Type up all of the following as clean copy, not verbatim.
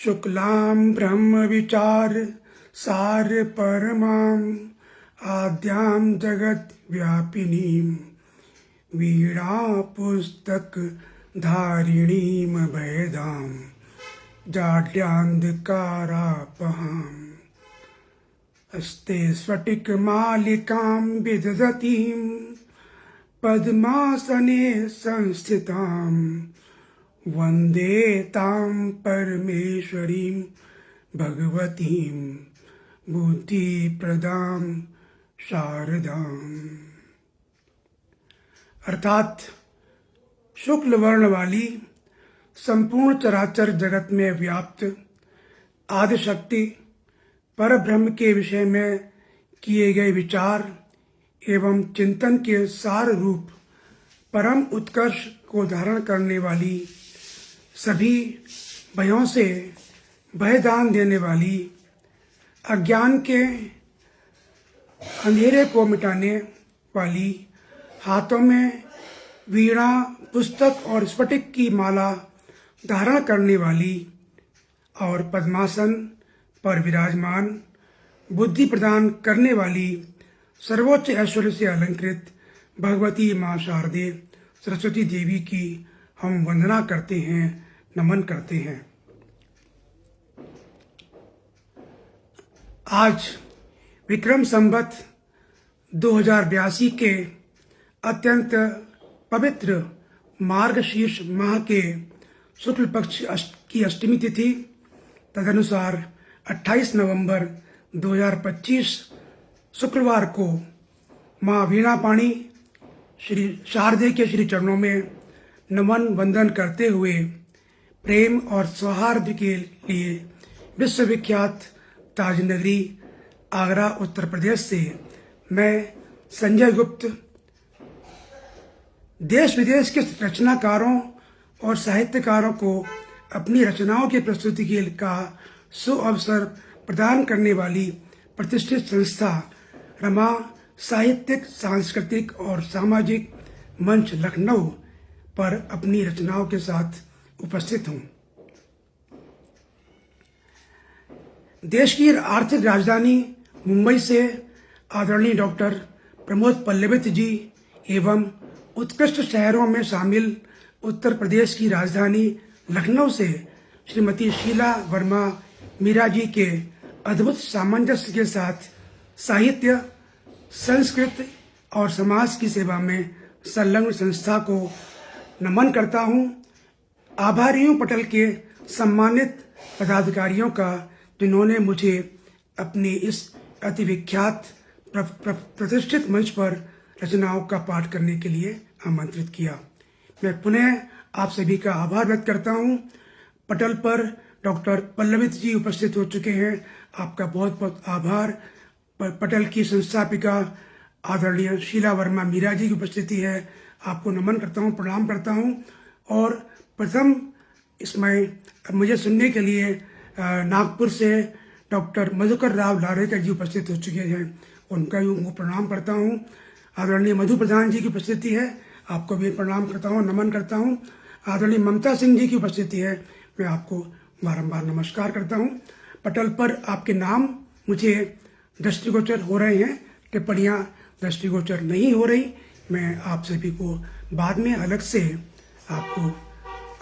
शुक्लां ब्रह्म विचार सार परमां आद्यां जगत व्यापिनीं वीणा पुस्तक धारिणीं भेदां जाड्यान्धकारापहाम् अस्ते स्फटिकमालिकां विदधतीं पद्मासने संस्थितां वन्दे तां परमेश्वरीं भगवतीं बुद्धिप्रदां शारदाम्। अर्थात शुक्ल वर्ण वाली संपूर्ण चराचर जगत में व्याप्त आदिशक्ति पर ब्रह्म के विषय में किए गए विचार एवं चिंतन के सार रूप परम उत्कर्ष को धारण करने वाली, सभी भयों से भयदान देने वाली, अज्ञान के अंधेरे को मिटाने वाली, हाथों में वीणा पुस्तक और स्फटिक की माला धारण करने वाली और पद्मासन पर विराजमान, बुद्धि प्रदान करने वाली, सर्वोच्च ऐश्वर्य से अलंकृत भगवती माँ शारदे सरस्वती देवी की हम वंदना करते हैं, नमन करते हैं। आज विक्रम संवत 2082 के अत्यंत पवित्र मार्गशीर्ष माह के शुक्ल पक्ष की अष्टमी तिथि तदनुसार 28 नवंबर 2025 शुक्रवार को माँ वीणा पाणी श्री शारदे के श्री चरणों में नमन वंदन करते हुए प्रेम और सौहार्द के लिए विश्वविख्यात ताजनगरी आगरा उत्तर प्रदेश से मैं संजय गुप्त देश विदेश के रचनाकारों और साहित्यकारों को अपनी रचनाओं की प्रस्तुति के का सुअवसर प्रदान करने वाली प्रतिष्ठित संस्था रमा साहित्यिक, सांस्कृतिक और सामाजिक मंच लखनऊ पर अपनी रचनाओं के साथ उपस्थित हूँ। देश की आर्थिक राजधानी मुंबई से आदरणीय डॉक्टर प्रमोद पल्लवित जी एवं उत्कृष्ट शहरों में शामिल उत्तर प्रदेश की राजधानी लखनऊ से श्रीमती शीला वर्मा मीरा जी के अद्भुत सामंजस्य के साथ साहित्य, संस्कृति और समाज की सेवा में संलग्न संस्था को नमन करता हूँ। आभारी हूँ पटल के सम्मानित पदाधिकारियों का, जिन्होंने मुझे अपने इस अति विख्यात प्रतिष्ठित मंच पर रचनाओं का पाठ करने के लिए आमंत्रित किया। मैं पुनः आप सभी का आभार व्यक्त करता हूँ। पटल पर डॉक्टर पल्लवित जी उपस्थित हो चुके हैं, आपका बहुत बहुत आभार। पटल की संस्थापिका आदरणीय शीला वर्मा मीरा जी की उपस्थिति है, आपको नमन करता हूँ, प्रणाम करता हूँ। और प्रथम इसमें मुझे सुनने के लिए नागपुर से डॉक्टर मधुकर राव लारेकर जी उपस्थित हो चुके हैं, उनका भी प्रणाम करता हूँ। आदरणीय मधु प्रधान जी की उपस्थिति है, आपको भी प्रणाम करता हूँ, नमन करता हूँ। आदरणीय ममता सिंह जी की उपस्थिति है, मैं आपको बारंबार नमस्कार करता हूँ। पटल पर आपके नाम मुझे दृष्टिगोचर हो रहे हैं, टिप्पणियाँ दृष्टिगोचर नहीं हो रही। मैं आप सभी को बाद में अलग से आपको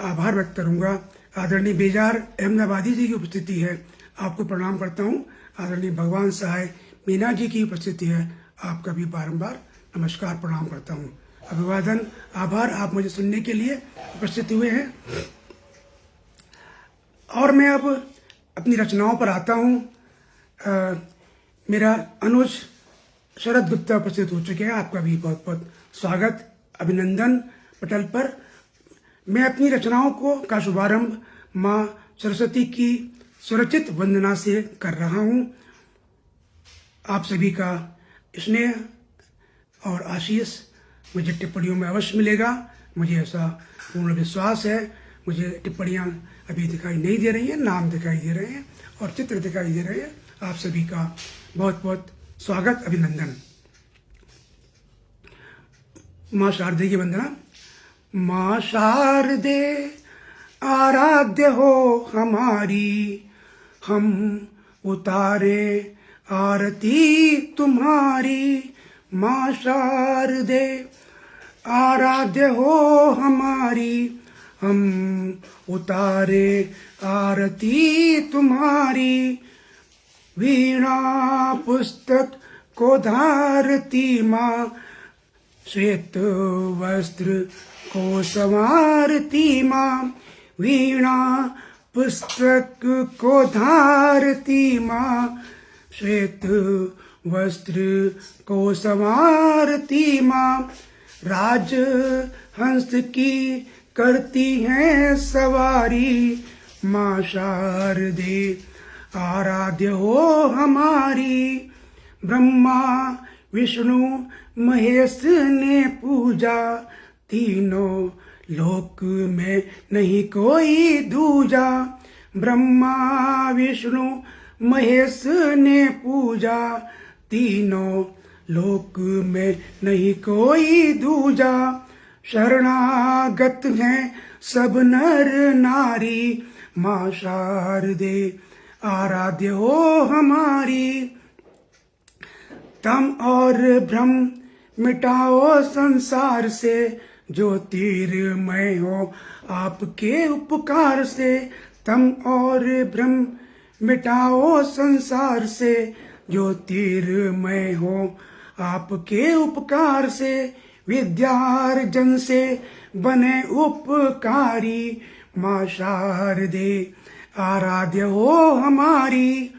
आभार व्यक्त करूँगा। आदरणीय बेजार अहमदाबादी जी की उपस्थिति है, आपको प्रणाम करता हूँ। आदरणीय भगवान सहाय मीना जी की उपस्थिति है, आपका भी बारंबार नमस्कार प्रणाम करता हूँ। अभिवादन, आभार, आप मुझे सुनने के लिए उपस्थित हुए हैं। और मैं अब अपनी रचनाओं पर आता हूँ। मेरा अनुज शरद गुप्ता उपस्थित हो चुके हैं, आपका भी बहुत बहुत स्वागत, अभिनंदन पटल पर। मैं अपनी रचनाओं का शुभारंभ माँ सरस्वती की स्वरचित वंदना से कर रहा हूँ। आप सभी का स्नेह और आशीष मुझे टिप्पणियों में अवश्य मिलेगा, मुझे ऐसा पूर्ण विश्वास है। मुझे टिप्पणियाँ अभी दिखाई नहीं दे रही हैं, नाम दिखाई दे रहे हैं और चित्र दिखाई दे रहे हैं। आप सभी का बहुत बहुत स्वागत, अभिनंदन। माँ शारदे की वंदना। माँ शारदे आराध्य हो हमारी, हम उतारे आरती तुम्हारी माँ शारदे। आराध्य हो हमारी, हम उतारे आरती तुम्हारी, वीणा पुस्तक को धारती माँ, श्वेत वस्त्र को संवारती माँ, वीणा पुस्तक को धारती माँ, श्वेत वस्त्र को संवारती माँ, राज हंस की करती हैं सवारी माँ शारदे। आराध्य हो हमारी, ब्रह्मा विष्णु महेश ने पूजा, तीनों लोक में नहीं कोई दूजा। ब्रह्मा विष्णु महेश ने पूजा, तीनों लोक में नहीं कोई दूजा। शरणागत हैं सब नर नारी माँ शारदे। आराध्य हो हमारी, तम और भ्रम मिटाओ संसार से, ज्योतिर्मय हो आपके उपकार से। तम और भ्रम मिटाओ संसार से, ज्योतिर्मय हो आपके उपकार से। विद्यार्जन से बने उपकारी माँ शारदे। आराध्य हो हमारी,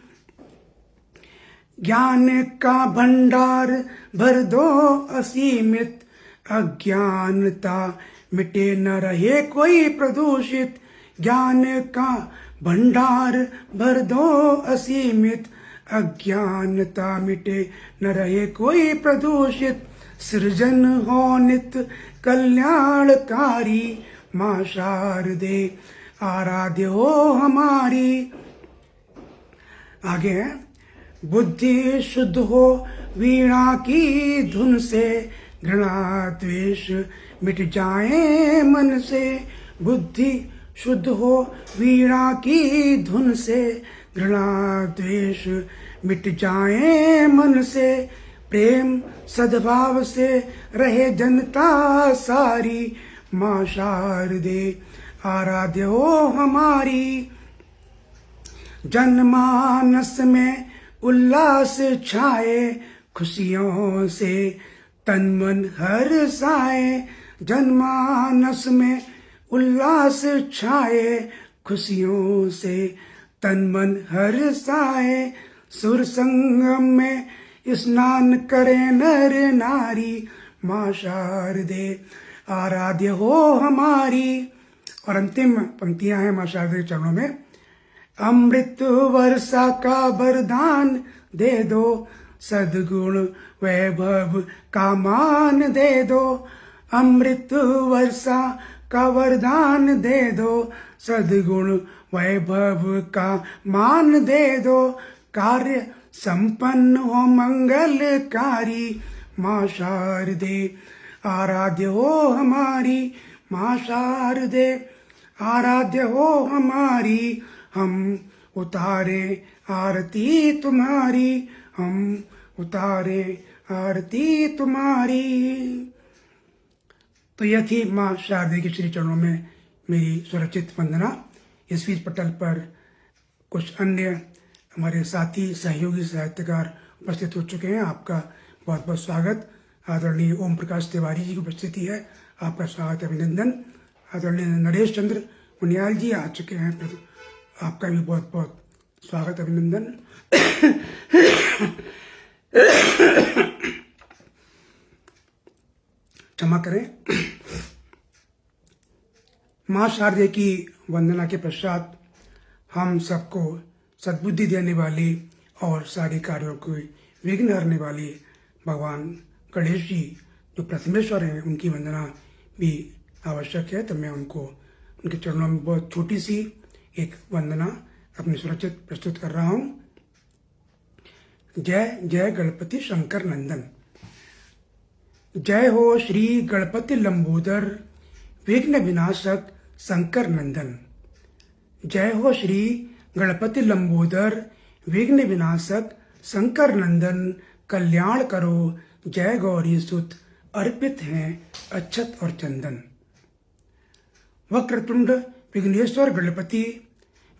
ज्ञान का भंडार भर दो असीमित, अज्ञानता मिटे न रहे कोई प्रदूषित। ज्ञान का भंडार भर दो असीमित, अज्ञानता मिटे न रहे कोई प्रदूषित। सृजन हो नित कल्याणकारी माँ शारदे। आराध्य हो हमारी। आगे है, बुद्धि शुद्ध हो वीणा की धुन से, घृणा द्वेष मिट जाए मन से। बुद्धि शुद्ध हो वीणा की धुन से, घृणा द्वेष मिट जाए मन से। प्रेम सद्भाव से रहे जनता सारी माँ शारदे। आराध्य हो हमारी, जनमानस में उल्लास छाए, खुशियों से तन मन हर्षाए। जनमानस में उल्लास छाए, खुशियों से तन मन हर्षाए। सुर संगम में स्नान करे नर नारी माँ शारदे। आराध्य हो हमारी। और अंतिम पंक्तियां हैं माँ शारदे के चरणों में। अमृत वर्षा का वरदान दे दो, सद्गुण वैभव का मान दे दो। अमृत वर्षा का वरदान दे दो, सद्गुण वैभव का मान दे दो। कार्य संपन्न हो मंगलकारी माँ शारदे। आराध्य हो हमारी माँ शारदे। आराध्य हो हमारी, हम उतारे आरती तुम्हारी, हम उतारे आरती तुम्हारी। तो यह थी माँ शारदे के श्री चरणों में मेरी सुरक्षित वंदना। इस बीच पटल पर कुछ अन्य हमारे साथी सहयोगी साहित्यकार उपस्थित हो चुके हैं। आपका बहुत बहुत स्वागत। आदरणीय ओम प्रकाश तिवारी जी की उपस्थिति है, आपका स्वागत अभिनंदन। आदरणीय नरेश चंद्र मुनियाल जी आ चुके हैं, आपका भी बहुत बहुत स्वागत अभिनंदन। क्षमा करें। माँ शारदे की वंदना के पश्चात हम सबको सद्बुद्धि देने वाली और सारे कार्यों को विघ्न हरने वाली भगवान गणेश जी जो प्रथमेश्वर हैं, उनकी वंदना भी आवश्यक है। तो मैं उनको उनके चरणों में बहुत छोटी सी एक वंदना अपनी सुरक्षित प्रस्तुत कर रहा हूँ। जय जय गणपति शंकर नंदन। जय हो श्री गणपति लंबोदर, विघ्न विनाशक शंकर नंदन। जय हो श्री गणपति लंबोदर विघ्न विनाशक शंकर नंदन कल्याण करो जय गौरी सुत अर्पित हैं अक्षत और चंदन। वक्रतुंड विघ्नेश्वर गणपति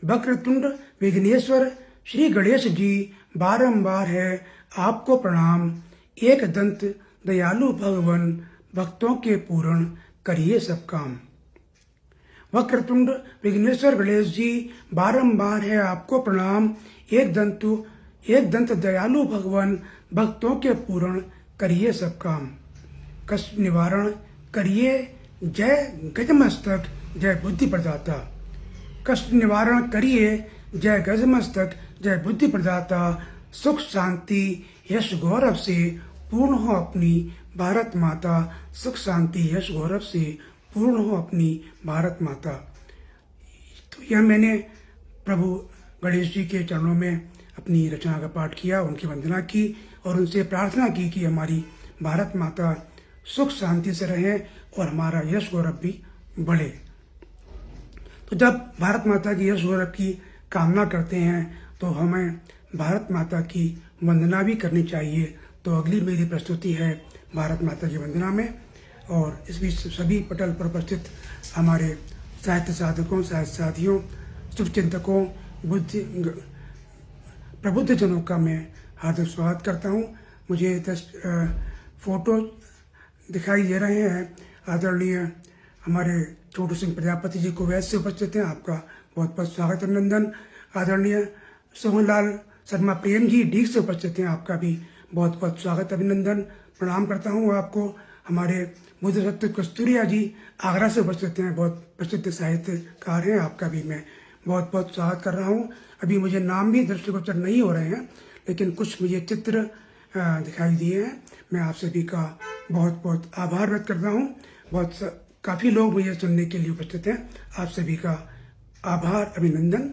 वक्रतुंड विघ्नेश्वर श्री गणेश जी बारंबार है आपको प्रणाम। एक दंत दयालु भगवान भक्तों के पूर्ण करिए सब काम। वक्रतुंड विघ्नेश्वर गणेश जी बारंबार है आपको प्रणाम। एक दंत दयालु भगवान भक्तों के पूर्ण करिए सब काम। कष्ट निवारण करिए जय गजमस्तक जय बुद्धि प्रदाता। कष्ट निवारण करिए जय गजमस्तक जय बुद्धि प्रदाता। सुख शांति यश गौरव से पूर्ण हो अपनी भारत माता। सुख शांति यश गौरव से पूर्ण हो अपनी भारत माता। तो यह मैंने प्रभु गणेश जी के चरणों में अपनी रचना का पाठ किया, उनकी वंदना की और उनसे प्रार्थना की कि हमारी भारत माता सुख शांति से रहें और हमारा यश गौरव भी बढ़े। तो जब भारत माता की यश गौरव की कामना करते हैं तो हमें भारत माता की वंदना भी करनी चाहिए। तो अगली मेरी प्रस्तुति है भारत माता की वंदना में, और इस बीच सभी पटल पर उपस्थित हमारे साहित्य साधकों, साहित्य साथियों, शुभचिंतकों, प्रबुद्ध जनों का मैं हार्दिक स्वागत करता हूँ। मुझे 10 फोटो दिखाई दे रहे हैं। आदरणीय हमारे छोटू सिंह प्रजापति जी कुवैत से उपस्थित हैं, आपका बहुत बहुत स्वागत अभिनंदन। आदरणीय सोहनलाल शर्मा प्रेम जी डीग से उपस्थित हैं, आपका भी बहुत बहुत स्वागत अभिनंदन प्रणाम करता हूँ आपको। हमारे बुद्ध सत्य कस्तूरिया जी आगरा से उपस्थित हैं, बहुत प्रसिद्ध साहित्यकार हैं, आपका भी मैं बहुत बहुत स्वागत कर रहा हूँ। अभी मुझे नाम भी दृष्टिगोचर नहीं हो रहे हैं, लेकिन कुछ मुझे चित्र दिखाई दिए हैं। मैं आप सभी का बहुत बहुत आभार व्यक्त करता हूँ। काफ़ी लोग मुझे सुनने के लिए उपस्थित हैं, आप सभी का आभार अभिनंदन।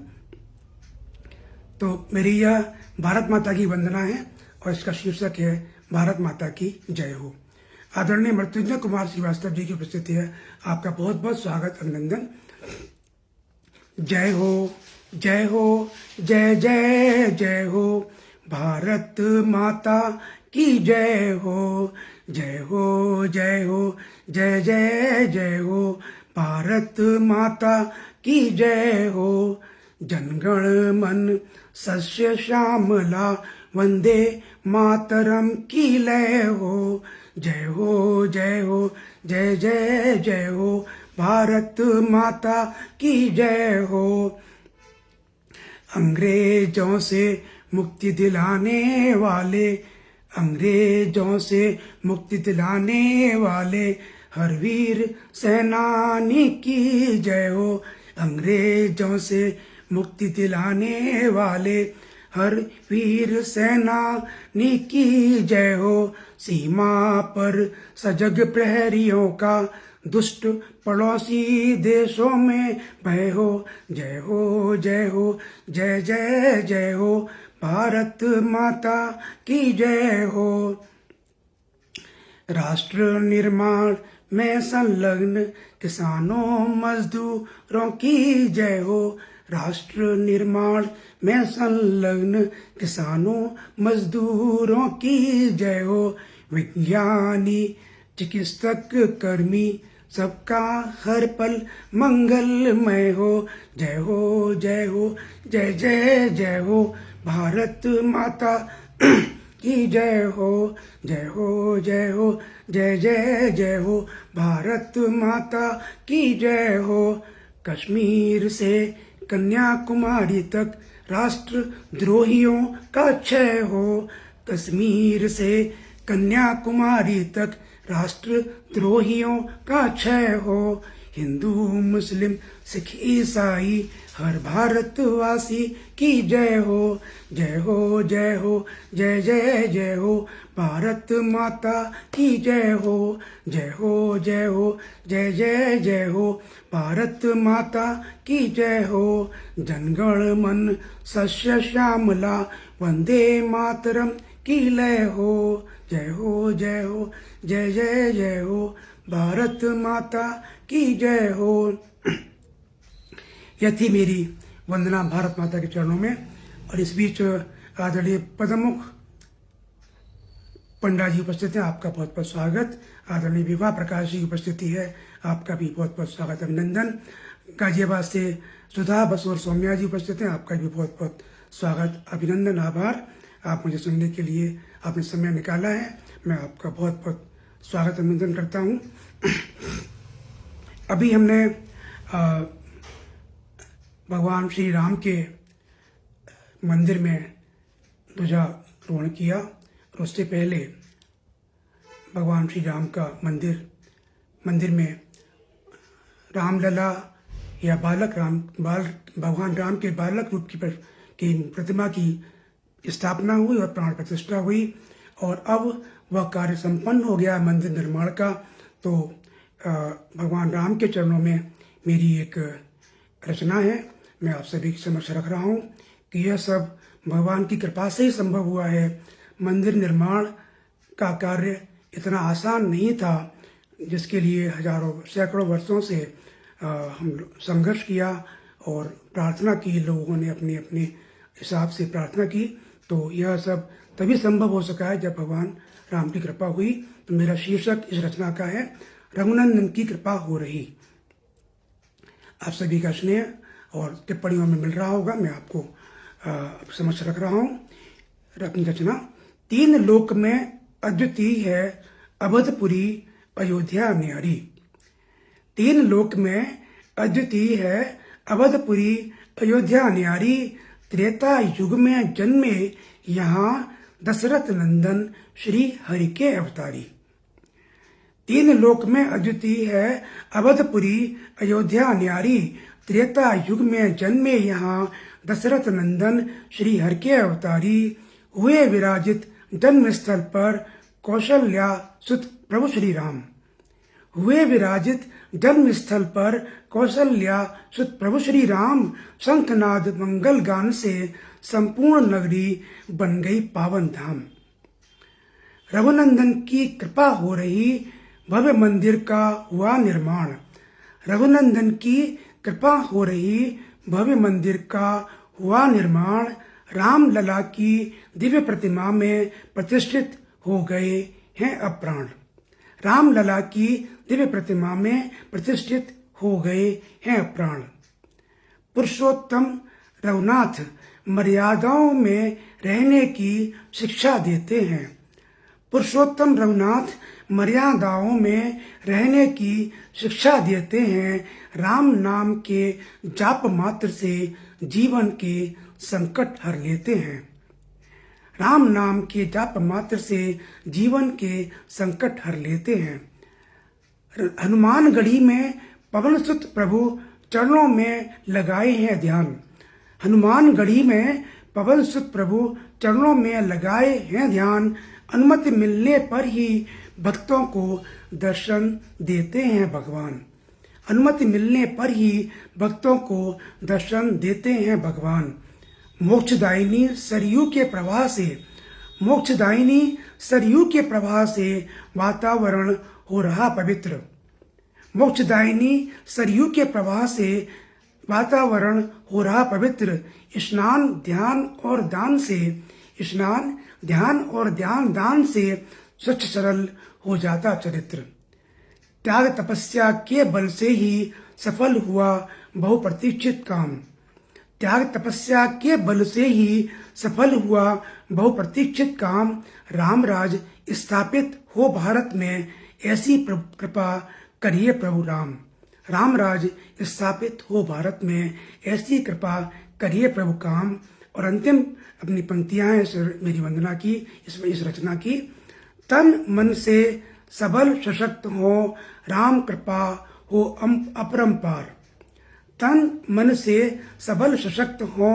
तो मेरी यह भारत माता की वंदना है और इसका शीर्षक है भारत माता की जय हो। आदरणीय मृत्युंजय कुमार श्रीवास्तव जी की उपस्थिति है, आपका बहुत बहुत स्वागत अभिनंदन। जय हो जय हो जय जय जय हो भारत माता की जय हो। जय हो जय हो जय जय जय हो भारत माता की जय हो। जनगण मन सस्य श्यामला वंदे मातरम की लय हो। जय हो जय हो जय जय जय हो भारत माता की जय हो। अंग्रेजों से मुक्ति दिलाने वाले, अंग्रेजों से मुक्ति दिलाने वाले हर वीर सेनानी की जय हो। अंग्रेजों से मुक्ति दिलाने वाले हर वीर सेनानी की जय हो। सीमा पर सजग प्रहरियों का दुष्ट पड़ोसी देशों में भय हो। जय हो जय हो जय जय जय हो भारत माता की जय हो। राष्ट्र निर्माण में संलग्न किसानों मजदूरों की जय हो। राष्ट्र निर्माण में संलग्न किसानों मजदूरों की जय हो। विज्ञानी चिकित्सक कर्मी सबका हर पल मंगलमय हो। जय हो जय हो जय जय जय हो भारत माता की जय हो। जय हो जय हो जय जय जय हो भारत माता की जय हो। कश्मीर से कन्याकुमारी तक राष्ट्र द्रोहियों का क्षय हो। कश्मीर से कन्याकुमारी तक राष्ट्र द्रोहियों का क्षय हो। हिंदू मुस्लिम सिख ईसाई हर भारतवासी की जय हो। जय हो जय हो जय जय जय हो भारत माता की जय हो। जय हो जय हो जय जय जय हो भारत माता की जय हो। जनगण मन सस्य श्यामला वंदे मातरम की लय हो। जय हो जय हो जय जय जय हो भारत माता की जय हो। यह थी मेरी वंदना भारत माता के चरणों में। और इस बीच आदरणीय पदमुख पंडा जी उपस्थित हैं, आपका बहुत बहुत स्वागत। आदरणीय विवाह प्रकाश जी उपस्थिति है, आपका भी बहुत बहुत स्वागत अभिनंदन। गाजियाबाद से सुधा बसोर सौम्या जी उपस्थित हैं, आपका भी बहुत बहुत स्वागत अभिनंदन आभार। आप मुझे सुनने के लिए आपने समय निकाला है, मैं आपका बहुत बहुत स्वागत अभिनंदन करता हूँ। अभी हमने भगवान श्री राम के मंदिर में ध्वजारोहण किया और उससे पहले भगवान श्री राम का मंदिर में रामलला या भगवान राम के बालक रूप की प्रतिमा की स्थापना हुई और प्राण प्रतिष्ठा हुई। और अब वह कार्य संपन्न हो गया मंदिर निर्माण का। तो भगवान राम के चरणों में मेरी एक रचना है, मैं आप सभी के समक्ष रख रहा हूँ कि यह सब भगवान की कृपा से ही संभव हुआ है। मंदिर निर्माण का कार्य इतना आसान नहीं था, जिसके लिए सैकड़ों वर्षों से हम संघर्ष किया और प्रार्थना की, लोगों ने अपने अपने हिसाब से प्रार्थना की। तो यह सब तभी संभव हो सका है जब भगवान राम की कृपा हुई। तो मेरा शीर्षक इस रचना का है, रघुनंदन की कृपा हो रही। आप सभी का स्नेह और टिप्पणियों में मिल रहा होगा, मैं आपको समझ रख रहा हूँ अपनी रचना। 3 लोक में अद्वितीय है अवधपुरी अयोध्या न्यारी। 3 लोक में अद्वितीय है अवधपुरी अयोध्या न्यारी। त्रेता युग में जन्मे यहाँ दशरथ नंदन श्री हरि के अवतारी। 3 लोक में अद्वितीय है अवधपुरी अयोध्या न्यारी। त्रेता युग में जन्मे यहाँ दशरथ नंदन श्री हरि के अवतारी। हुए विराजित जन्म स्थल पर कौशल्या सुत प्रभु श्री राम। हुए विराजित जन्म स्थल पर कौशल्या सुत प्रभु श्री राम। शंखनाद मंगल गान से संपूर्ण नगरी बन गई पावन धाम। रघुनंदन की कृपा हो रही भव्य मंदिर का हुआ निर्माण। रघुनंदन की कृपा हो रही भव्य मंदिर का हुआ निर्माण। राम लला की दिव्य प्रतिमा में प्रतिष्ठित हो गए हैं अब प्राण। राम लला की दिव्य प्रतिमा में प्रतिष्ठित हो गए हैं अब प्राण। पुरुषोत्तम रघुनाथ मर्यादाओं में रहने की शिक्षा देते हैं। पुरुषोत्तम रघुनाथ मर्यादाओं में रहने की शिक्षा देते हैं। राम नाम के जाप मात्र से जीवन के संकट हर लेते हैं। राम नाम के जाप मात्र से जीवन के संकट हर लेते हैं। हनुमानगढ़ी में पवन सुत प्रभु चरणों में लगाए हैं ध्यान। हनुमानगढ़ी में पवन सुत प्रभु चरणों में लगाए हैं ध्यान। अनुमति मिलने पर ही भक्तों को दर्शन देते हैं भगवान। अनुमति मिलने पर ही भक्तों को दर्शन देते हैं भगवान। मोक्षदायिनी सरयू के प्रवाह से, मोक्षदायिनी सरयू के प्रवाह से वातावरण हो रहा पवित्र। मोक्षदायिनी सरयू के प्रवाह से वातावरण हो रहा पवित्र। स्नान ध्यान और दान से, स्नान ध्यान और दान से स्वच्छ सरल हो जाता चरित्र। त्याग तपस्या के बल से ही सफल हुआ बहुप्रतीक्षित काम। त्याग तपस्या के बल से ही सफल हुआ बहुप्रतीक्षित काम। रामराज स्थापित हो भारत में ऐसी कृपा करिए प्रभु राम। रामराज स्थापित हो भारत में ऐसी कृपा करिए प्रभु काम। और अंतिम अपनी पंक्तियां हैं मेरी वंदना की, इस रचना की। तन मन से सबल सशक्त हो राम कृपा हो अपरंपार। तन मन से सबल सशक्त हो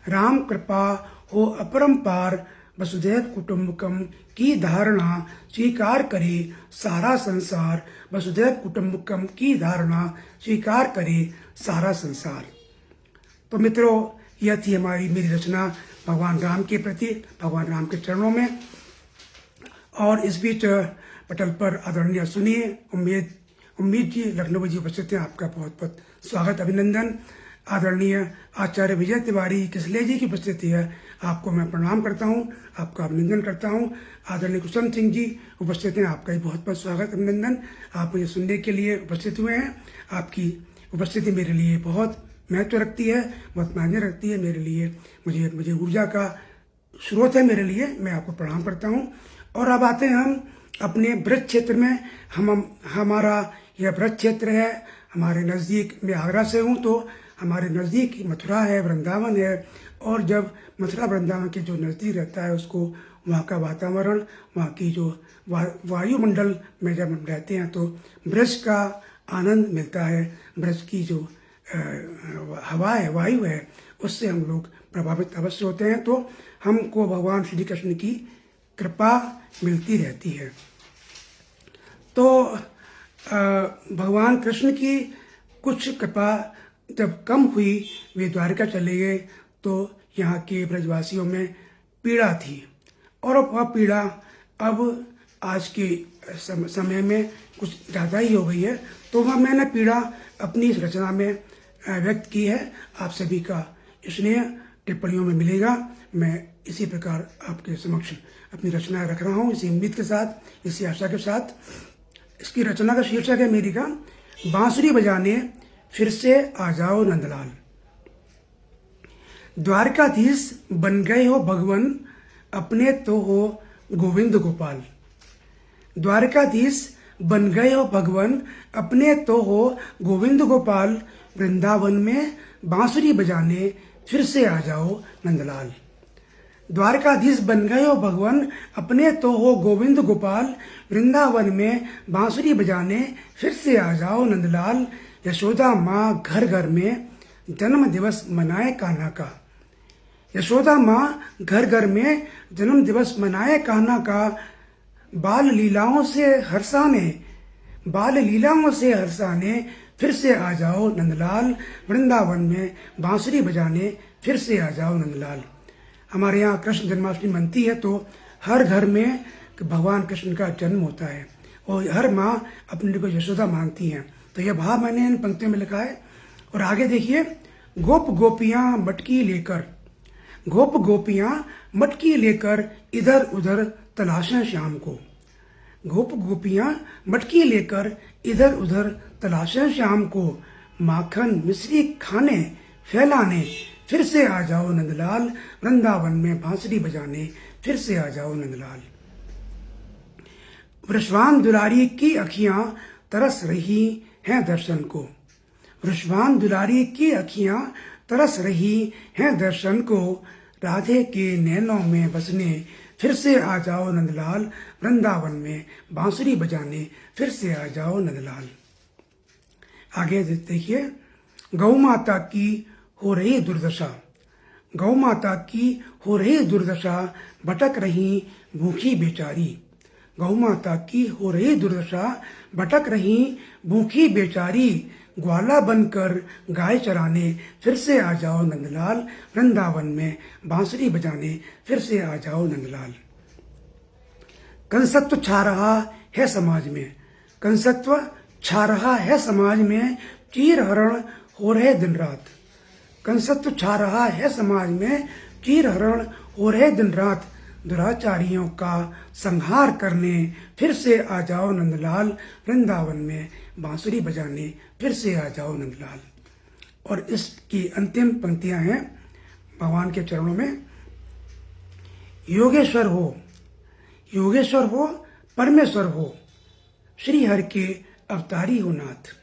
राम कृपा हो अपरंपार। वसुधैव कुटुंबकम की धारणा स्वीकार करे सारा संसार। वसुधैव कुटुंबकम की धारणा स्वीकार करे सारा संसार। तो मित्रों, यह थी मेरी रचना भगवान राम के प्रति, भगवान राम के चरणों में। और इस बीच पटल पर आदरणीय सुनिए उम्मीद जी लखनऊ जी उपस्थित हैं, आपका बहुत बहुत स्वागत अभिनंदन। आदरणीय आचार्य विजय तिवारी किसले जी की उपस्थिति है, आपको मैं प्रणाम करता हूं, आपका अभिनंदन करता हूं। आदरणीय कुसुम सिंह जी उपस्थित हैं, आपका भी बहुत बहुत स्वागत अभिनंदन। आप मुझे सुनने के लिए उपस्थित हुए हैं। आपकी उपस्थिति मेरे लिए बहुत महत्व रखती है, बहुत मायने रखती है मेरे लिए। मुझे ऊर्जा का स्रोत है मेरे लिए। मैं आपको प्रणाम करता हूँ। और अब आते हैं हम अपने ब्रज क्षेत्र में। हमारा यह ब्रज क्षेत्र है, हमारे नज़दीक। मैं आगरा से हूँ तो हमारे नज़दीक मथुरा है, वृंदावन है। और जब मथुरा वृंदावन के जो नज़दीक रहता है उसको वहाँ का वातावरण, वहाँ की जो वायुमंडल में जब हम रहते हैं तो ब्रज का आनंद मिलता है। ब्रज की जो हवा है, वायु है, उससे हम लोग प्रभावित अवश्य होते हैं। तो हमको भगवान श्री कृष्ण की कृपा मिलती रहती है। तो भगवान कृष्ण की कुछ कृपा जब कम हुई, वे द्वारका चले गए, तो यहाँ के ब्रजवासियों में पीड़ा थी। और वह पीड़ा अब आज के समय में कुछ ज़्यादा ही हो गई है। तो वह मैंने पीड़ा अपनी इस रचना में व्यक्त की है। आप सभी का स्नेह टिप्पणियों में मिलेगा। मैं इसी प्रकार आपके समक्ष अपनी रचना रख रहा हूँ, इसी उम्मीद के साथ, इसी आशा के साथ। इसकी रचना का शीर्षक है मेरी का बांसुरी बजाने फिर से आ जाओ नंदलाल। द्वारकाधीश बन गए हो भगवन, अपने तो हो गोविंद गोपाल। द्वारकाधीश बन गए हो भगवन, अपने तो हो गोविंद गोपाल। वृंदावन में बांसुरी बजाने फिर से आ जाओ नंदलाल। द्वारकाधीश बन गए हो भगवन, अपने तो हो गोविंद गोपाल। वृंदावन में बांसुरी बजाने फिर से आ जाओ नंदलाल। यशोदा माँ घर घर में जन्म दिवस मनाए कान्हा का। यशोदा माँ घर घर में जन्म दिवस मनाए कान्हा का। बाल लीलाओं से हर्षाने फिर से आ जाओ नंदलाल। वृंदावन में बांसुरी बजाने फिर से आ जाओ नंदलाल। हमारे यहाँ कृष्ण जन्माष्टमी मनती है तो हर घर में भगवान कृष्ण का जन्म होता है और हर माँ अपने को यशोदा मानती हैं। तो यह भाव मैंने इन पंक्तियों में लिखा है। और आगे देखिए, गोप गोपियाँ मटकी लेकर इधर उधर तलाशें शाम को। गोप गोपियाँ मटकी लेकर इधर उधर तलाशें शाम को। माखन मिश्री खाने फैलाने फिर से आ जाओ नंदलाल। वृंदावन में बांसुरी बजाने फिर से आ जाओ नंदलाल। वृषभान दुलारी की अखियां तरस रही हैं दर्शन को। वृषभान दुलारी की अखियां तरस रही हैं दर्शन को। राधे के नैनों में बसने फिर से आ जाओ नंदलाल। वृंदावन में बांसुरी बजाने फिर से आ जाओ नंदलाल। आगे देखिए, गौ माता की हो रही दुर्दशा। गौ माता की हो रही दुर्दशा, भटक रही भूखी बेचारी। गौ माता की हो रही दुर्दशा, भटक रही भूखी बेचारी। ग्वाला बनकर गाय चराने फिर से आ जाओ नंदलाल। वृंदावन में बांसुरी बजाने फिर से आ जाओ नंदलाल। कंसत्व छा रहा है समाज में। कंसत्व छा रहा है समाज में। चीर हरण हो रहे दिन रात। कंसत्व छा रहा है समाज में। चीर हरण हो रहे दिन रात। दुराचारियों का संहार करने फिर से आ जाओ नंदलाल। वृंदावन में बांसुरी बजाने फिर से आ जाओ नंदलाल। और इसकी अंतिम पंक्तियां हैं भगवान के चरणों में। योगेश्वर हो परमेश्वर हो, श्री हरि के अवतारी हो नाथ।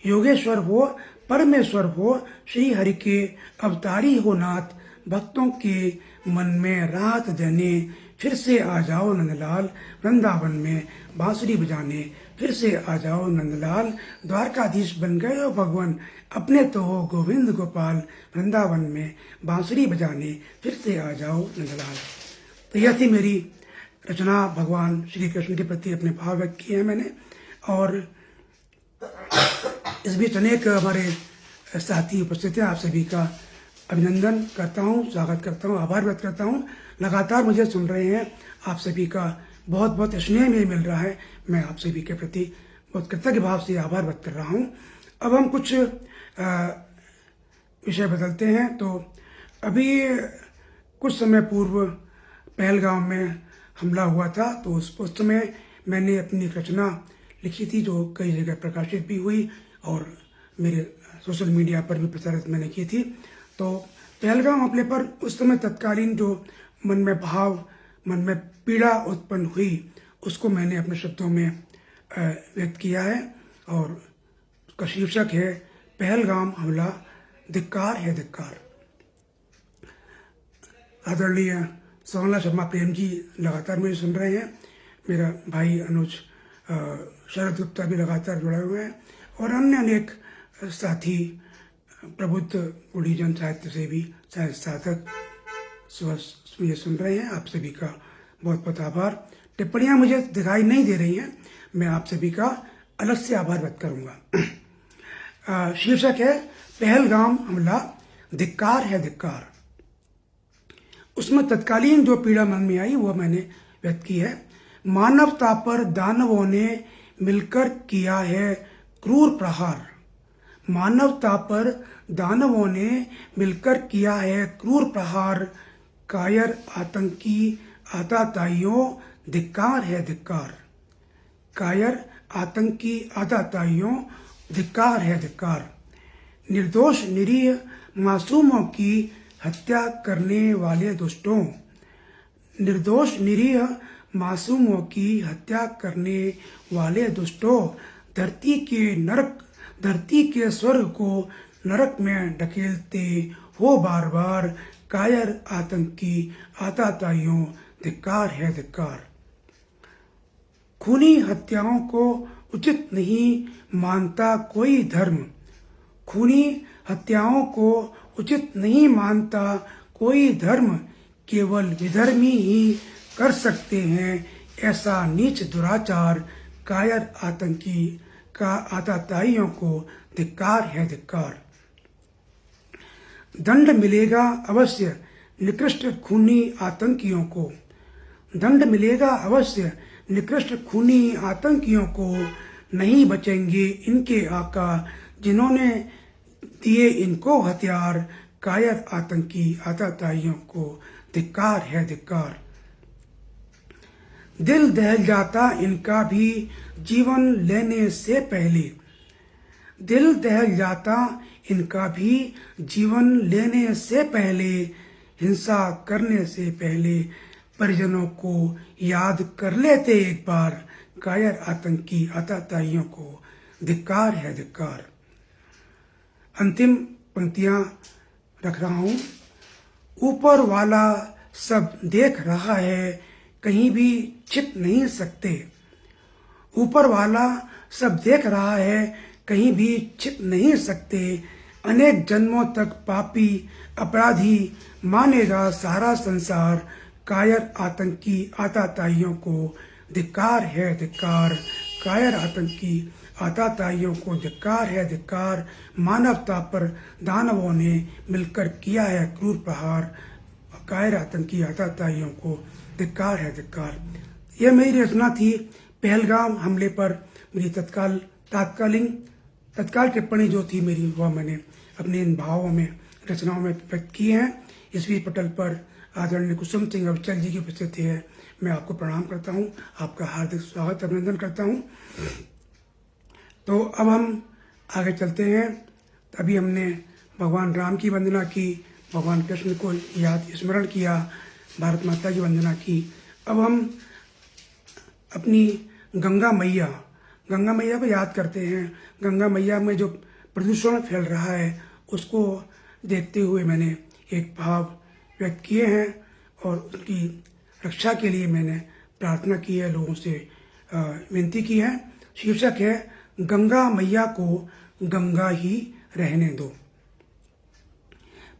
योगेश्वर हो परमेश्वर हो, श्री हरि के अवतारी हो नाथ। भक्तों के मन में राहत देने फिर से आ जाओ नंदलाल। वृंदावन में बांसुरी बजाने फिर से आ जाओ नंदलाल। द्वारकाधीश बन गए हो भगवान, अपने तो हो गोविंद गोपाल। वृंदावन में बांसुरी बजाने फिर से आ जाओ नंदलाल। तो यह थी मेरी रचना। भगवान श्री कृष्ण के प्रति अपने भाव व्यक्त किए हैं मैंने। और इस बीच अनेक हमारे साथी उपस्थित हैं। आप सभी का अभिनंदन करता हूँ, स्वागत करता हूँ, आभार व्यक्त करता हूँ। लगातार मुझे सुन रहे हैं, आप सभी का बहुत बहुत स्नेह में मिल रहा है। मैं आप सभी के प्रति बहुत कृतज्ञ भाव से आभार व्यक्त कर रहा हूँ। अब हम कुछ विषय बदलते हैं। तो अभी कुछ समय पूर्व पहलगाम में हमला हुआ था, तो उस समय मैंने अपनी एक रचना लिखी थी जो कई जगह प्रकाशित भी हुई और मेरे सोशल मीडिया पर भी प्रचारित मैंने की थी। तो पहलगाम हमले पर उस समय तत्कालीन जो मन में भाव, मन में पीड़ा उत्पन्न हुई, उसको मैंने अपने शब्दों में व्यक्त किया है और उसका शीर्षक है पहलगाम हमला, धिक्कार है धिक्कार। आदरणीय सोहनलाल शर्मा प्रेम जी लगातार मुझे सुन रहे हैं, मेरा भाई अनुज शरद गुप्ता भी लगातार जुड़े हुए हैं और अन्य अनेक साथी प्रबुद्ध बूढ़ीजन साहित्य से भी साधक मुझे सुन रहे हैं। आप सभी का बहुत बहुत आभार। टिप्पणियां मुझे दिखाई नहीं दे रही हैं, मैं आप सभी का अलग से आभार व्यक्त करूंगा। शीर्षक है पहलगाम हमला, धिक्कार है धिक्कार। उसमें तत्कालीन जो पीड़ा मन में आई वो मैंने व्यक्त की है। मानवता पर दानवों ने मिलकर किया है क्रूर प्रहार। मानवता पर दानवों ने मिलकर किया है क्रूर प्रहार। कायर आतंकी आताताइयों, धिक्कार है धिक्कार। कायर आतंकी आताताइयों, धिक्कार है धिक्कार। निर्दोष निरीह मासूमों की हत्या करने वाले दुष्टों, निर्दोष निरीह मासूमों की हत्या करने वाले दुष्टों, धरती के स्वर्ग को नरक में ढकेलते हो बार बार। कायर आतंकी आताताइयों, धिक्कार है धिक्कार। खूनी हत्याओं को उचित नहीं मानता कोई धर्म। खूनी हत्याओं को उचित नहीं मानता कोई धर्म। केवल विधर्मी ही कर सकते हैं ऐसा नीच दुराचार। कायर आतंकी का आताताइयों को धिक्कार है धिक्कार। दंड मिलेगा अवश्य निकृष्ट खूनी आतंकियों को। दंड मिलेगा अवश्य निकृष्ट खूनी आतंकियों को। नहीं बचेंगे इनके आका जिन्होंने दिए इनको हथियार। कायर आतंकी आताताइयों को धिक्कार है धिक्कार। दिल दहल जाता इनका भी जीवन लेने से पहले। दिल दहल जाता इनका भी जीवन लेने से पहले। हिंसा करने से पहले परिजनों को याद कर लेते एक बार। कायर आतंकी आताताइयों को धिक्कार है धिक्कार। अंतिम पंक्तियां रख रहा हूं। ऊपर वाला सब देख रहा है, कहीं भी छिप नहीं सकते। ऊपर वाला सब देख रहा है, कहीं भी छिप नहीं सकते। अनेक जन्मों तक पापी अपराधी मानेगा सारा संसार। कायर आतंकी आताताइयों को धिक्कार है धिक्कार। कायर आतंकी आताताइयों को धिक्कार है धिक्कार। मानवता पर दानवों ने मिलकर किया है क्रूर प्रहार। कायर आतंकी आताताइयों को धिक्कार है धिक्कार। यह मेरी रचना थी पहलगाम हमले पर। मेरी तत्काल टिप्पणी जो थी मेरी, वह मैंने अपने इन भावों में, रचनाओं में व्यक्त की हैं। इस वीर पटल पर आदरणीय कुसुम सिंह अविचल जी की उपस्थिति है। मैं आपको प्रणाम करता हूं, आपका हार्दिक स्वागत अभिनंदन करता हूं। तो अब हम आगे चलते हैं। अभी हमने भगवान राम की वंदना की, भगवान कृष्ण को याद स्मरण किया, भारत माता की वंदना की। अब हम अपनी गंगा मैया को याद करते हैं। गंगा मैया में जो प्रदूषण फैल रहा है उसको देखते हुए मैंने एक भाव व्यक्त किए हैं और उनकी रक्षा के लिए मैंने प्रार्थना की है, लोगों से विनती की है। शीर्षक है गंगा मैया को गंगा ही रहने दो।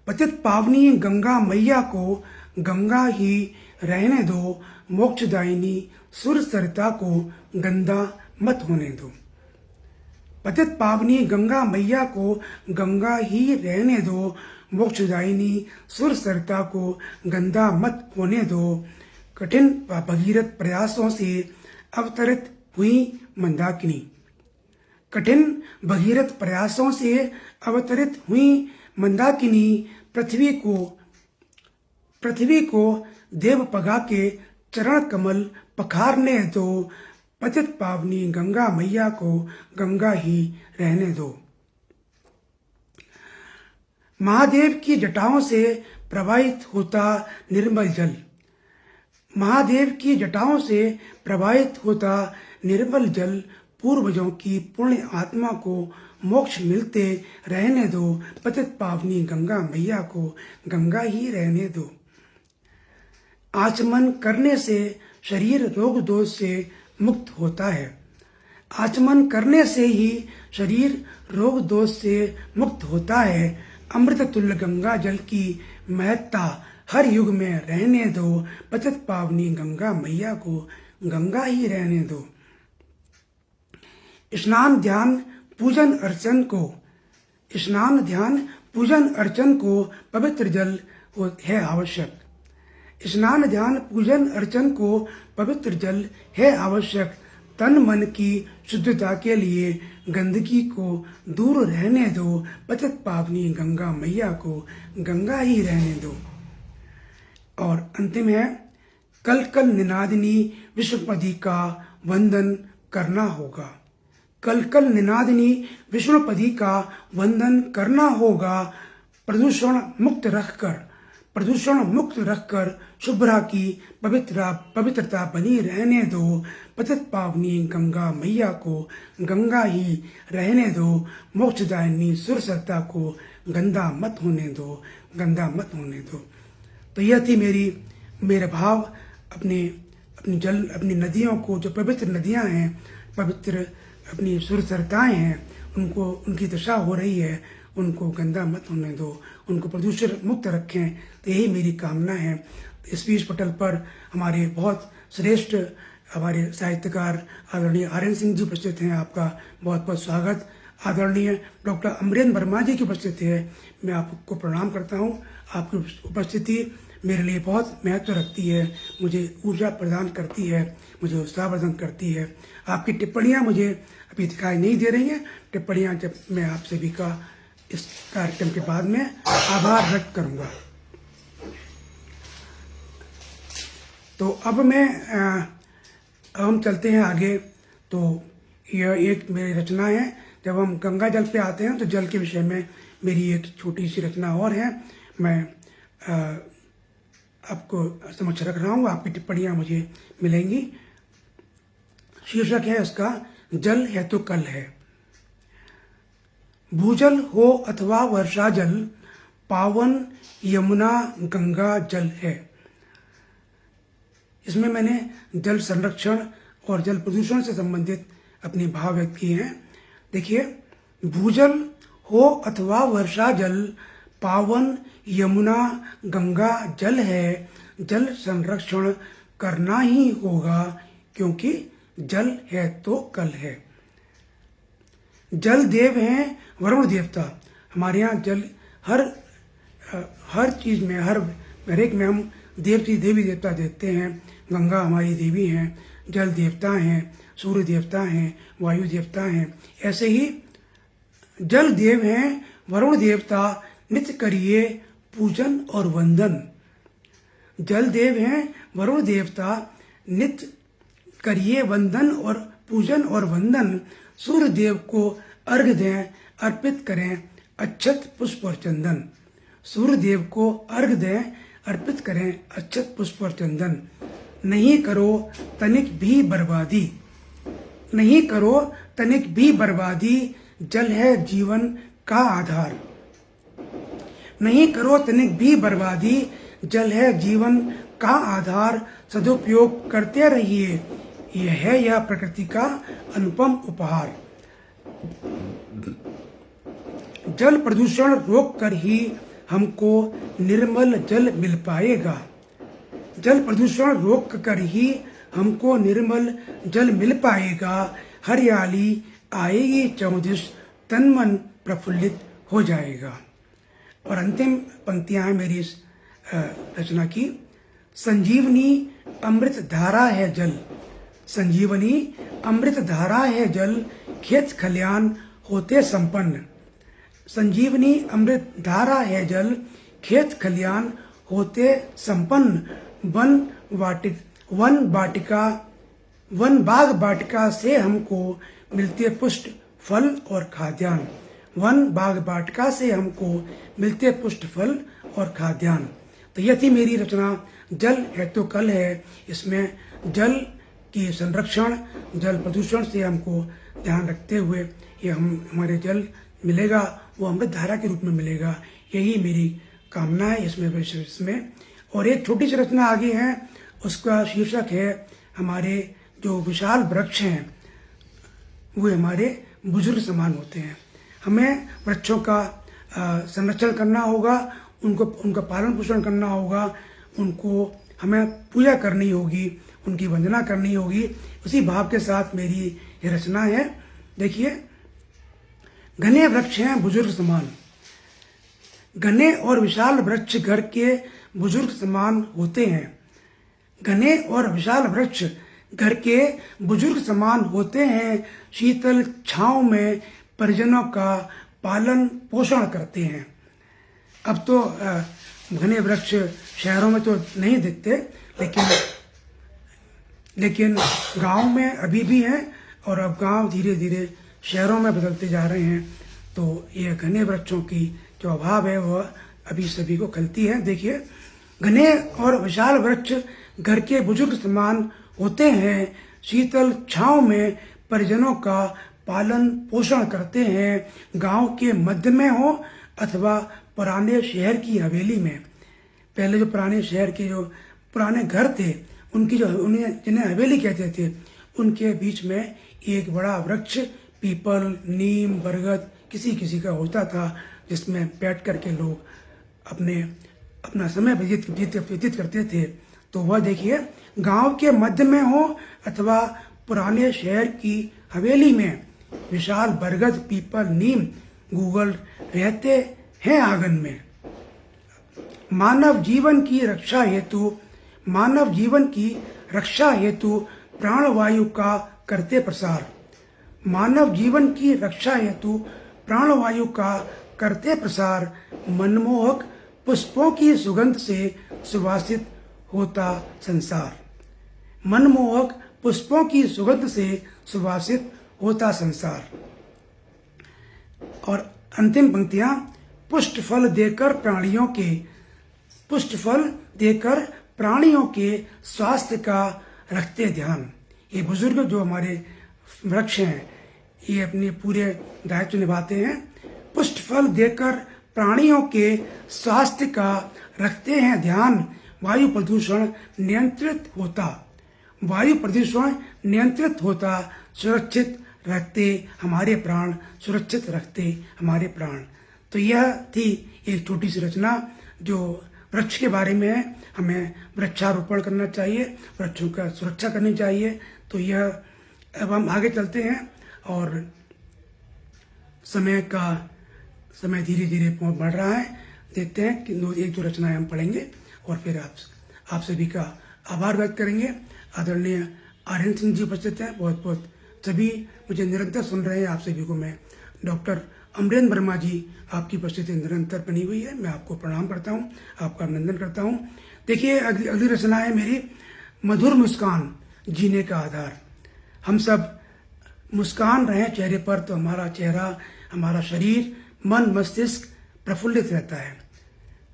पतित पावनी गंगा मैया को गंगा ही रहने दो। मोक्षदायिनी सुर सरिता को गंदा मत होने दो। पतित पावनी गंगा मैया को गंगा ही रहने दो। मोक्षदायिनी सुर सरिता को गंदा मत होने दो। कठिन भगीरथ प्रयासों से अवतरित हुई मंदाकिनी। कठिन भगीरथ प्रयासों से अवतरित हुई मंदाकिनी पृथ्वी को देवपगा के चरण कमल पखारने दो, पतित पावनी गंगा मैया को गंगा ही रहने दो। महादेव की जटाओं से प्रवाहित होता निर्मल जल, महादेव की जटाओं से प्रवाहित होता निर्मल जल पूर्वजों की पुण्य आत्मा को मोक्ष मिलते रहने दो, पतित पावनी गंगा मैया को गंगा ही रहने दो। आचमन करने से शरीर रोग दोष से मुक्त होता है, आचमन करने से ही शरीर रोग दोष से मुक्त होता है। अमृत तुल्य गंगा जल की महत्ता हर युग में रहने दो, पतित पावनी गंगा मैया को गंगा ही रहने दो। स्नान ध्यान पूजन अर्चन को पवित्र जल है आवश्यक, स्नान ध्यान पूजन अर्चन को पवित्र जल है आवश्यक। तन मन की शुद्धता के लिए गंदगी को दूर रहने दो, पतित पावनी गंगा मैया को गंगा ही रहने दो। और अंतिम है, कल कल निनादिनी विष्णुपदी का वंदन करना होगा, कल कल निनादिनी विष्णुपदी का वंदन करना होगा। प्रदूषण मुक्त रखकर शुभ्रा की पवित्रता बनी रहने दो, पतित पावनी गंगा मैया को गंगा ही रहने दो। मोक्षदायिनी सुरसत्ता को गंदा मत होने दो। तो यह थी मेरे भाव अपनी नदियों को, जो पवित्र नदियां हैं, पवित्र अपनी सुरसरताएं हैं, उनकी दशा हो रही है, उनको गंदा मत होने दो, उनको प्रदूषण मुक्त रखें। तो यही मेरी कामना है। इस बीच पटल पर हमारे बहुत श्रेष्ठ हमारे साहित्यकार आदरणीय आर्यन सिंह जी उपस्थित हैं। आपका बहुत बहुत स्वागत। आदरणीय डॉक्टर अमरेंद्र वर्मा जी की उपस्थिति है। मैं आपको प्रणाम करता हूँ। आपकी उपस्थिति मेरे लिए बहुत महत्व रखती है, मुझे ऊर्जा प्रदान करती है, मुझे उत्साह प्रदान करती है। आपकी टिप्पणियाँ मुझे अभी दिखाई नहीं दे रही हैं। टिप्पणियाँ जब मैं आप सभी का इस कार्यक्रम के बाद में आभार व्यक्त करूँगा। तो अब हम चलते हैं आगे। तो यह एक मेरी रचना है। जब हम गंगा जल पे आते हैं तो जल के विषय में मेरी एक छोटी सी रचना और है, मैं आपको समक्ष रख रहा हूँ। आपकी टिप्पणियाँ मुझे मिलेंगी। शीर्षक है इसका, जल है तो कल है। भूजल हो अथवा वर्षा जल, पावन यमुना गंगा जल है। इसमें मैंने जल संरक्षण और जल प्रदूषण से संबंधित अपने भाव व्यक्त किए हैं। देखिए, भूजल हो अथवा वर्षा जल, पावन यमुना गंगा जल है। जल संरक्षण करना ही होगा, क्योंकि जल है तो कल है। जल देव हैं वरुण देवता। हमारे यहाँ जल हर चीज में, हर एक में हम देवी देवता देखते हैं। गंगा हमारी देवी हैं, जल देवता हैं, सूर्य देवता हैं, वायु देवता हैं। ऐसे ही जल देव हैं वरुण देवता, नित्य करिए पूजन और वंदन। जल देव हैं वरुण देवता, नित्य करिए वंदन और पूजन और वंदन। सूर्य देव को अर्घ्य दें, अर्पित करें अक्षत पुष्प और चंदन। सूर्य देव को अर्घ्य दें, अर्पित करें अक्षत पुष्प और चंदन। नहीं करो तनिक भी बर्बादी, नहीं करो तनिक भी बर्बादी, जल है जीवन का आधार। नहीं करो तनिक भी बर्बादी, जल है जीवन का आधार। सदुपयोग करते रहिए, यह प्रकृति का अनुपम उपहार। जल प्रदूषण रोक कर ही हमको निर्मल जल मिल पाएगा। जल प्रदूषण रोक कर ही हमको निर्मल जल मिल पाएगा। हरियाली आएगी चौदिश, तन मन प्रफुल्लित हो जाएगा। और अंतिम पंक्तियां हैं मेरी इस रचना की। संजीवनी अमृत धारा है जल, संजीवनी अमृत धारा है जल, खेत खलियान होते संपन्न। संजीवनी अमृत धारा है जल, खेत खलियान होते संपन्न, वन बाग वाटिका से हमको मिलते पुष्ट फल और खाद्यान्न। वन बाग वाटिका से हमको मिलते पुष्ट फल और खाद्यान्न। तो यह थी मेरी रचना जल है तो कल है। इसमें जल की संरक्षण, जल प्रदूषण से हमको ध्यान रखते हुए ये हमारे जल मिलेगा वो अमृत धारा के रूप में मिलेगा, यही मेरी कामना है इसमें। और एक छोटी सी रचना आगे है, उसका शीर्षक है हमारे जो विशाल वृक्ष हैं वो हमारे बुजुर्ग समान होते हैं। हमें वृक्षों का संरक्षण करना होगा, उनका पालन पोषण करना होगा, उनको हमें पूजा करनी होगी, उनकी वंदना करनी होगी। उसी भाव के साथ मेरी ये रचना है। देखिए, घने वृक्ष हैं बुजुर्ग समान, घने और विशाल वृक्ष घर के बुजुर्ग समान होते हैं। घने और विशाल वृक्ष घर के बुजुर्ग समान होते हैं, शीतल छांव में परिजनों का पालन पोषण करते हैं। अब तो घने वृक्ष शहरों में तो नहीं दिखते, लेकिन गांव में अभी भी हैं, और अब गांव धीरे धीरे शहरों में बदलते जा रहे हैं। तो ये घने वृक्षों की जो अभाव है वह अभी सभी को खलती है। देखिए, घने और विशाल वृक्ष घर के बुजुर्ग समान होते हैं, शीतल छांव में परिजनों का पालन पोषण करते हैं। गांव के मध्य में हो अथवा पुराने शहर की हवेली में। पहले जो पुराने शहर के जो पुराने घर थे, उनकी जो जिन्हें हवेली कहते थे, उनके बीच में एक बड़ा वृक्ष पीपल, नीम, बरगद किसी का होता था, जिसमें बैठ करके लोग अपना समय व्यतीत करते थे। तो वह देखिए, गांव के मध्य में हो अथवा पुराने शहर की हवेली में विशाल बरगद, पीपल, नीम, गूगल रहते हैं आंगन में। मानव जीवन की रक्षा हेतु प्राणवायु का करते प्रसार। मानव जीवन की रक्षा हेतु प्राणवायु का करते प्रसार, मनमोहक पुष्पों की सुगंध से सुवासित होता संसार। मनमोहक पुष्पों की सुगंध से सुवासित होता संसार। और अंतिम पंक्तियां, पुष्ट फल देकर प्राणियों के स्वास्थ्य का रखते ध्यान। ये बुजुर्ग जो हमारे वृक्ष हैं, ये अपने पूरे दायित्व निभाते हैं। पुष्ट फल देकर प्राणियों के स्वास्थ्य का रखते हैं ध्यान, वायु प्रदूषण नियंत्रित होता, सुरक्षित रखते हमारे प्राण। तो यह थी एक छोटी सी रचना जो वृक्ष के बारे में है। हमें वृक्षारोपण करना चाहिए, वृक्षों का सुरक्षा करनी चाहिए। तो यह अब हम आगे चलते हैं और समय धीरे धीरे बढ़ रहा है। देखते हैं कि एक दो रचनाएं हम पढ़ेंगे और फिर आप सभी का आभार व्यक्त करेंगे। आदरणीय आर्यन सिंह जी उपस्थित हैं, बहुत बहुत सभी मुझे निरंतर सुन रहे हैं। आप सभी को मैं डॉक्टर अमरेंद्र वर्मा जी, आपकी उपस्थिति निरंतर बनी हुई है। मैं आपको प्रणाम करता हूँ, आपका अभिनंदन करता हूँ। देखिए, अगली रचना है मेरी, मधुर मुस्कान जीने का आधार। हम सब मुस्कान रहे चेहरे पर तो हमारा चेहरा, हमारा शरीर, मन, मस्तिष्क प्रफुल्लित रहता है।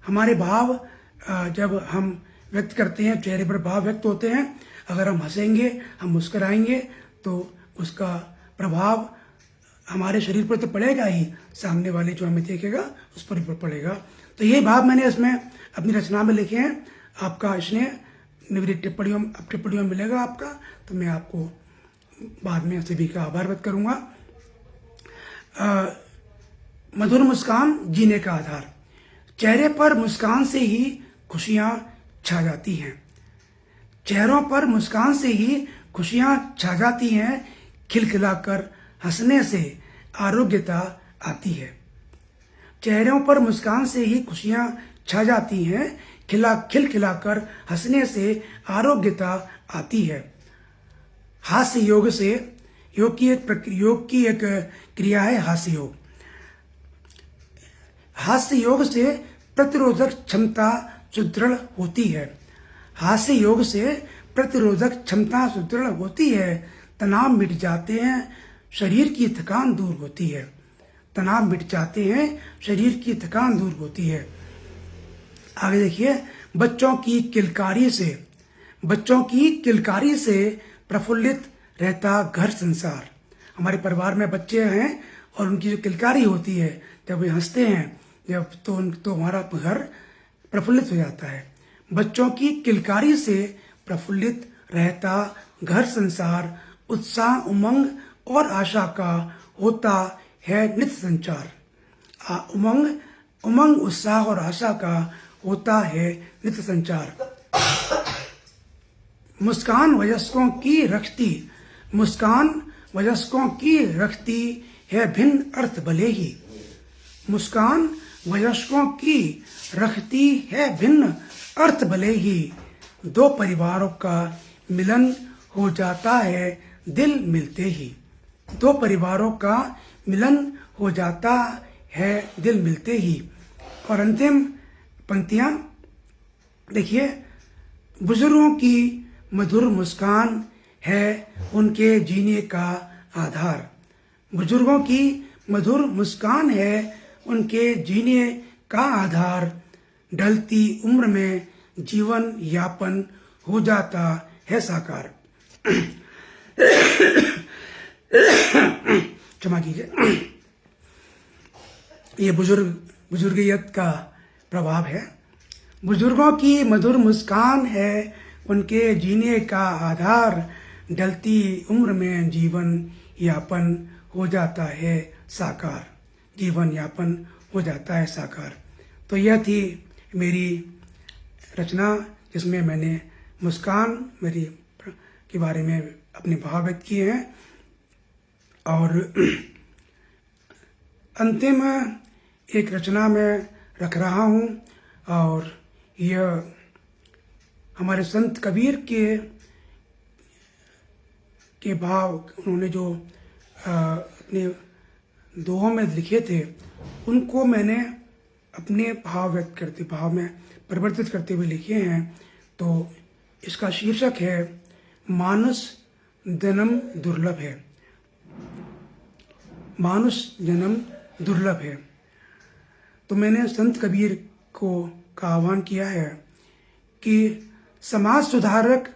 हमारे भाव जब हम व्यक्त करते हैं, चेहरे पर भाव व्यक्त होते हैं। अगर हम हंसेंगे, हम मुस्कुराएंगे, तो उसका प्रभाव हमारे शरीर पर तो पड़ेगा ही, सामने वाले जो हमें देखेगा उस पर भी पड़ेगा। तो ये भाव मैंने इसमें अपनी रचना में लिखे हैं। आपका स्नेह मेरी टिप्पणियों में मिलेगा आपका, तो मैं आपको बाद में सभी का आभार व्यक्त करूंगा। मधुर मुस्कान जीने का आधार। चेहरे पर मुस्कान से ही खुशियां छा जाती हैं। चेहरों पर मुस्कान से ही खुशियां छा जाती हैं। खिलखिलाकर हंसने से आरोग्यता आती है। चेहरों पर मुस्कान से ही खुशियां छा जाती हैं। खिलखिलाकर हंसने से आरोग्यता आती है। हास्य योग की एक क्रिया है हास्य योग। हास्य योग से प्रतिरोधक क्षमता सुदृढ़ होती है। हास्य योग से प्रतिरोधक क्षमता सुदृढ़ होती है। तनाव मिट जाते हैं, शरीर की थकान दूर होती है। तनाव मिट जाते हैं, शरीर की थकान दूर होती है। आगे देखिए, बच्चों की किलकारी से प्रफुल्लित रहता घर संसार। हमारे परिवार में बच्चे हैं और उनकी जो किलकारी होती है, जब वे हंसते हैं जब तो हमारा घर प्रफुल्लित हो जाता है। बच्चों की किलकारी से प्रफुल्लित रहता घर संसार, उत्साह उमंग और आशा का होता है नित्य संचार। उमंग उत्साह और आशा का होता है नित्य संचार। मुस्कान वयस्कों की रखती है भिन्न अर्थ भले ही। मुस्कान वयस्कों की रखती है भिन्न अर्थ भले ही। दो परिवारों का मिलन हो जाता है दिल मिलते ही। दो परिवारों का मिलन हो जाता है दिल मिलते ही। और अंतिम पंक्तियां देखिए, बुजुर्गों की मधुर मुस्कान है उनके जीने का आधार। बुजुर्गों की मधुर मुस्कान है उनके जीने का आधार। ढलती उम्र में जीवन यापन हो जाता है साकार। क्षमा कीजिए, ये बुजुर्गियत का प्रभाव है। बुजुर्गों की मधुर मुस्कान है उनके जीने का आधार। ढलती उम्र में जीवन यापन हो जाता है साकार। जीवन यापन हो जाता है साकार। तो यह थी मेरी रचना जिसमें मैंने मुस्कान मेरी के बारे में अपने भाव व्यक्त किए हैं। और अंतिम एक रचना मैं रख रहा हूँ, और यह हमारे संत कबीर के भाव उन्होंने जो अपने दोहों में लिखे थे, उनको मैंने अपने भाव में परिवर्तित करते हुए लिखे हैं। तो इसका शीर्षक है मानुष जन्म दुर्लभ है। मानुष जन्म दुर्लभ है। तो मैंने संत कबीर का आह्वान किया है कि समाज सुधारक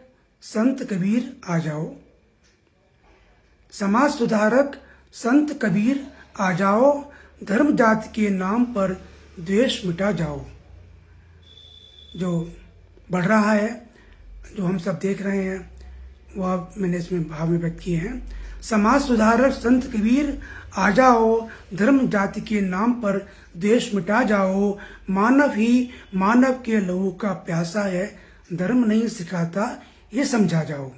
संत कबीर आ जाओ। समाज सुधारक संत कबीर आ जाओ। धर्म जाति के नाम पर द्वेष मिटा जाओ। जो बढ़ रहा है, जो हम सब देख रहे हैं, वह मैंने इसमें भाव में व्यक्त किए हैं। समाज सुधारक संत कबीर आ जाओ। धर्म जाति के नाम पर द्वेष मिटा जाओ। मानव ही मानव के लहू का प्यासा है, धर्म नहीं सिखाता ये समझा जाओ।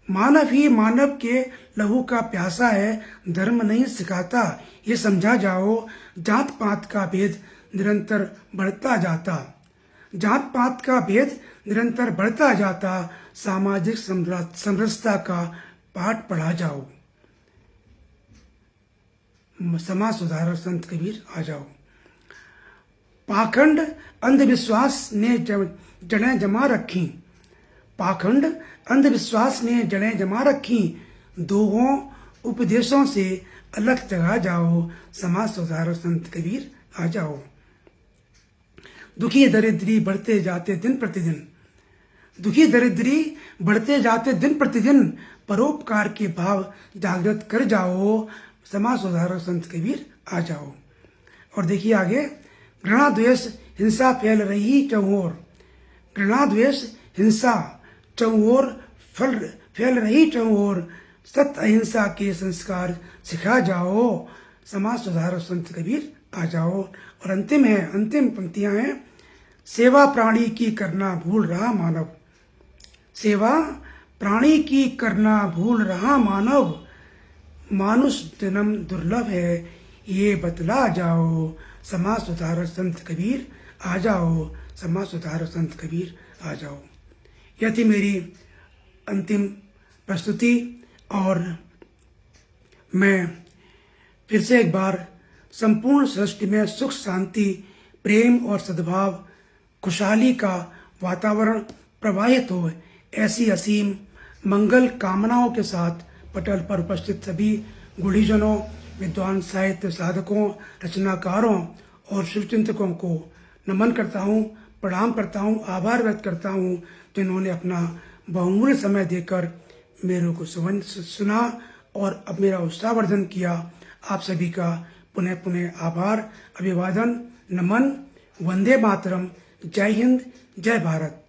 मानव ही मानव के लहू का प्यासा है, धर्म नहीं सिखाता ये समझा जाओ। जात पात का भेद निरंतर बढ़ता जाता। जात पात का भेद निरंतर बढ़ता जाता। सामाजिक समरसता का पाठ पढ़ा जाओ। समाज सुधारक संत कबीर आ जाओ। पाखंड अंधविश्वास ने जड़ें जमा रखी। पाखंड अंधविश्वास ने जड़ें जमा रखी। दोहों उपदेशों से अलग जगा जाओ। समाज सुधारक संत कबीर आ जाओ। दुखी दरिद्री बढ़ते जाते दिन प्रतिदिन। दुखी दरिद्री बढ़ते जाते दिन प्रतिदिन। परोपकार के भाव जागृत कर जाओ। समाज सुधारक संत कबीर आ जाओ। और देखिए आगे, घृणा द्वेष हिंसा फैल रही चौओर। घृणा द्वेष हिंसा चौओर फैल रही चौओर। सत्य अहिंसा के संस्कार सिखा जाओ। समाज सुधारक संत कबीर आ जाओ। और अंतिम पंक्तियां हैं, सेवा प्राणी की करना भूल रहा मानव। सेवा प्राणी की करना भूल रहा मानव। मानुष जन्म दुर्लभ है ये बतला जाओ। समाज सुधारक संत कबीर आ जाओ। समाज सुधारक संत कबीर आ जाओ। यह थी मेरी अंतिम प्रस्तुति। और मैं फिर से एक बार संपूर्ण सृष्टि में सुख शांति प्रेम और सद्भाव खुशहाली का वातावरण प्रवाहित हो, ऐसी असीम मंगल कामनाओं के साथ पटल पर उपस्थित सभी गुणीजनों, विद्वान, साहित्य साधकों, रचनाकारों और शिवचिंतकों को नमन करता हूँ, प्रणाम करता हूँ, आभार व्यक्त करता हूँ जिन्होंने अपना बहुमूल्य समय देकर मेरे को सुना और अब मेरा उत्साहवर्धन किया। आप सभी का पुनः पुनः आभार, अभिवादन, नमन, वंदे मातरम, जय हिंद, जय भारत।